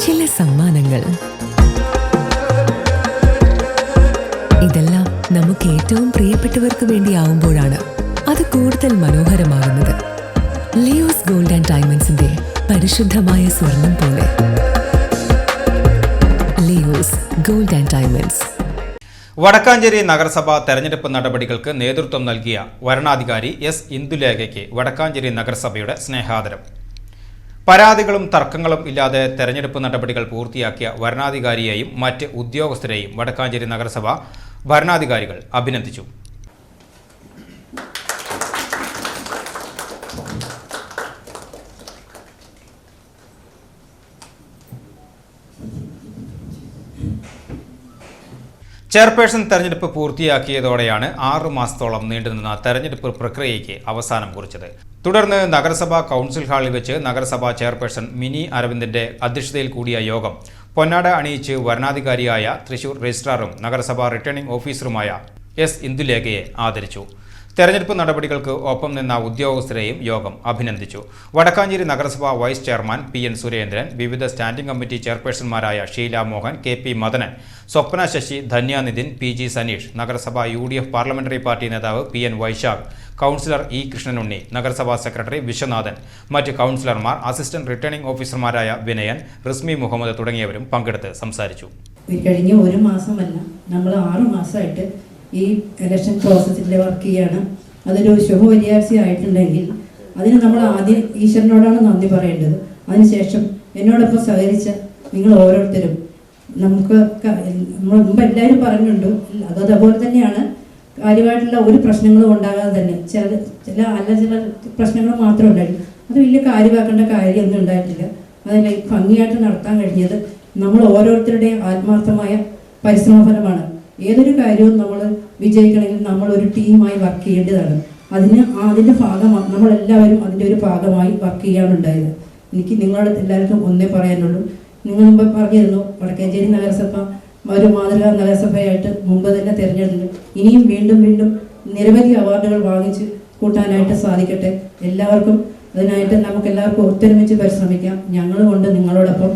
ചില സമ്മാനങ്ങൾ. ഇതെല്ലാം നമുക്ക് ഏറ്റവും പ്രിയപ്പെട്ടവർക്ക് വേണ്ടിയാവുമ്പോഴാണ് അത് കൂടുതൽ മനോഹരമാകുന്നത്. ലിയോസ് ഗോൾഡ് ആൻഡ് ഡയമണ്ട്സിന്റെ പരിശുദ്ധമായ സ്വർണം പോലെ. Leo's Gold and Diamonds. Vadakkanchery നഗരസഭ തെരഞ്ഞെടുപ്പ് നടപടികൾക്ക് നേതൃത്വം നൽകിയ വരണാധികാരി എസ് ഇന്ദുലേഖയ്ക്ക് വടക്കാഞ്ചേരി നഗരസഭയുടെ സ്നേഹാദരം. പരാതികളും തർക്കങ്ങളും ഇല്ലാതെ തെരഞ്ഞെടുപ്പ് നടപടികൾ പൂർത്തിയാക്കിയ വരണാധികാരിയെയും മറ്റ് ഉദ്യോഗസ്ഥരെയും വടക്കാഞ്ചേരി നഗരസഭ ഭരണാധികാരികൾ അഭിനന്ദിച്ചു. ചെയർപേഴ്സൺ തെരഞ്ഞെടുപ്പ് പൂർത്തിയാക്കിയതോടെയാണ് 6 മാസത്തോളം നീണ്ടുനിന്ന തെരഞ്ഞെടുപ്പ് പ്രക്രിയയ്ക്ക് അവസാനം കുറിച്ചത്. തുടർന്ന് നഗരസഭാ കൗൺസിൽ ഹാളിൽ വെച്ച് നഗരസഭാ ചെയർപേഴ്സൺ മിനി അരവിന്ദന്റെ അധ്യക്ഷതയിൽ കൂടിയ യോഗം പൊന്നാട അണിയിച്ച് വരണാധികാരിയായ തൃശൂർ രജിസ്ട്രാറും നഗരസഭാ റിട്ടേണിംഗ് ഓഫീസറുമായ എസ് ഇന്ദുലേഖയെ ആദരിച്ചു. തെരഞ്ഞെടുപ്പ് നടപടികൾക്ക് ഒപ്പം നിന്ന ഉദ്യോഗസ്ഥരെയും യോഗം അഭിനന്ദിച്ചു. വടക്കാഞ്ചേരി നഗരസഭാ വൈസ് ചെയർമാൻ PN സുരേന്ദ്രൻ, വിവിധ സ്റ്റാൻഡിംഗ് കമ്മിറ്റി ചെയർപേഴ്സൺമാരായ ഷീല മോഹൻ, KP മദനൻ, സ്വപ്ന ശശി, ധന്യ നിതിൻ, PG സനീഷ്, നഗരസഭാ UDF പാർലമെന്ററി പാർട്ടി നേതാവ് PN Vaisakh, councillor E Krishnanunni, നഗരസഭാ സെക്രട്ടറി വിശ്വനാഥൻ, മറ്റ് കൗൺസിലർമാർ, അസിസ്റ്റന്റ് റിട്ടേണിംഗ് ഓഫീസർമാരായ വിനയൻ, റിസ്മി മുഹമ്മദ് തുടങ്ങിയവരും പങ്കെടുത്ത് സംസാരിച്ചു. കഴിഞ്ഞ ഒരു മാസമല്ല, നമ്മൾ 6 മാസമായിട്ട് ഈ ഇലക്ഷൻ പ്രോസസ്സിൽ വർക്ക് ചെയ്യാണ്. അതൊരു ശുഭപര്യാപ്തി ആയിട്ടുണ്ടെങ്കിൽ അതിന് നമ്മൾ ആദ്യം ഈശ്വരനോടാണ് നന്ദി പറയേണ്ടത്. അതിനുശേഷം എന്നോടൊപ്പം സഹകരിച്ച നിങ്ങൾ ഓരോരുത്തരും, നമുക്ക് നമ്മൾ മുമ്പ് എല്ലാവരും പറഞ്ഞിട്ടുണ്ട്, അതേപോലെ തന്നെയാണ്. കാര്യമായിട്ടുള്ള ഒരു പ്രശ്നങ്ങളും ഉണ്ടാകാതെ തന്നെ ചില പ്രശ്നങ്ങൾ മാത്രമേ ഉണ്ടായിട്ടുള്ളൂ. അത് വലിയ കാര്യമാക്കേണ്ട കാര്യമൊന്നും ഉണ്ടായിട്ടില്ല. അതല്ല ഭംഗിയായിട്ട് നടത്താൻ കഴിഞ്ഞത് നമ്മൾ ഓരോരുത്തരുടെയും ആത്മാർത്ഥമായ പരിശ്രമഫലമാണ്. ഏതൊരു കാര്യവും നമ്മൾ വിജയിക്കണമെങ്കിൽ നമ്മൾ ഒരു ടീമായി വർക്ക് ചെയ്യേണ്ടതാണ്. അതിൻ്റെ ഭാഗമാണ് നമ്മളെല്ലാവരും അതിൻ്റെ ഒരു ഭാഗമായി വർക്ക് ചെയ്യാനുണ്ടായത്. എനിക്ക് നിങ്ങളോട് എല്ലാവർക്കും ഒന്നേ പറയാനുള്ളൂ. നിങ്ങൾ മുമ്പ് പറഞ്ഞിരുന്നു വടക്കാഞ്ചേരി നഗരസഭ ഒരു മാതൃകാ നഗരസഭയായിട്ട് മുമ്പ് തന്നെ തിരഞ്ഞെടുത്തു. ഇനിയും വീണ്ടും വീണ്ടും നിരവധി അവാർഡുകൾ വാങ്ങിച്ച് കൂട്ടാനായിട്ട് സാധിക്കട്ടെ. എല്ലാവർക്കും അതിനായിട്ട് നമുക്ക് എല്ലാവർക്കും ഒത്തൊരുമിച്ച് പരിശ്രമിക്കാം. ഞങ്ങളുമുണ്ട് നിങ്ങളോടൊപ്പം.